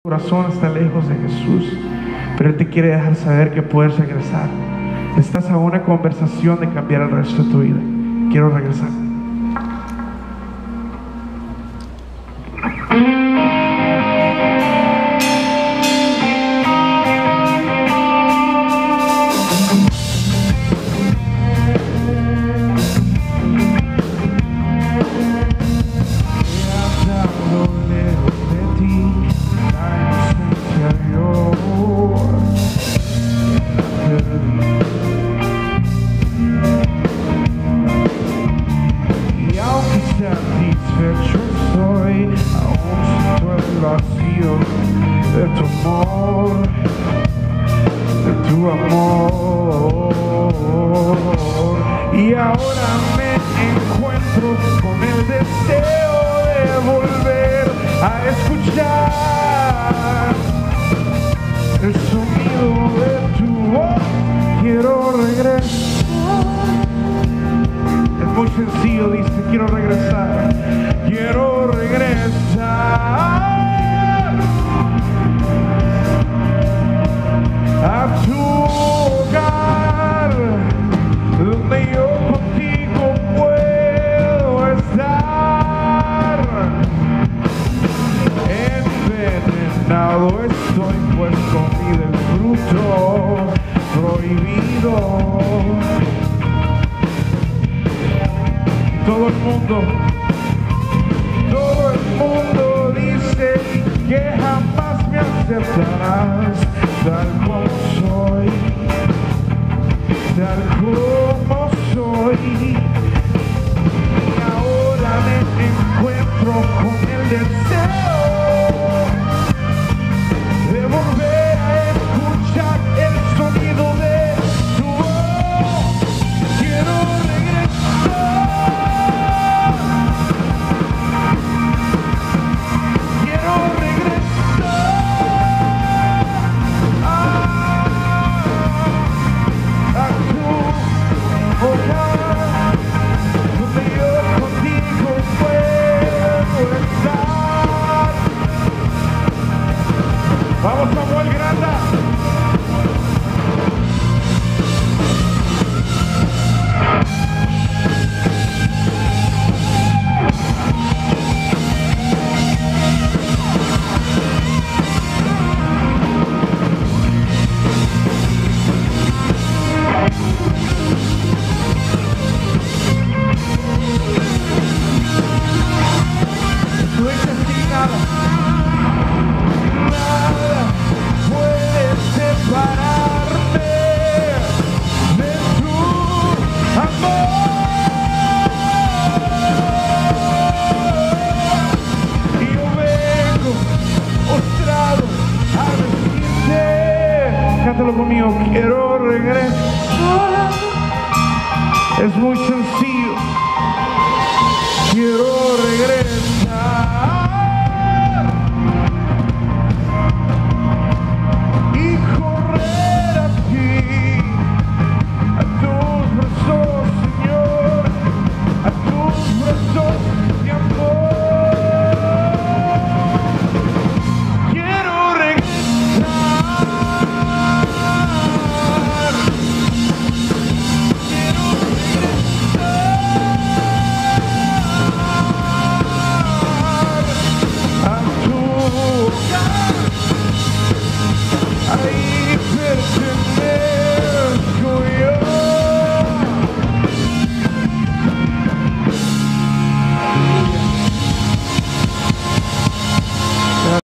Tu corazón está lejos de Jesús, pero Él te quiere dejar saber que puedes regresar. Estás a una conversación de cambiar el resto de tu vida. Quiero regresar. Satisfecho soy, aún siento el vacío de tu amor, de tu amor. Y ahora me encuentro con el deseo de volver a escuchar el sonido de tu voz. Quiero regresar. Muy sencillo, dice, quiero regresar. Quiero regresar a tu hogar, donde yo contigo puedo estar. Envenenado estoy, pues comí del fruto prohibido. Todo el mundo dice que jamás me aceptarás tal como soy, tal como soy. Y ahora me encuentro con el deseo de volver a escuchar el sonido de tu voz. Quiero regresar. Vamos, Samuel Granda. No es así nada. Nada puede separarme de tu amor. Y yo vengo postrado a decirte, cántalo conmigo, quiero regresar. Es muy sencillo. Quiero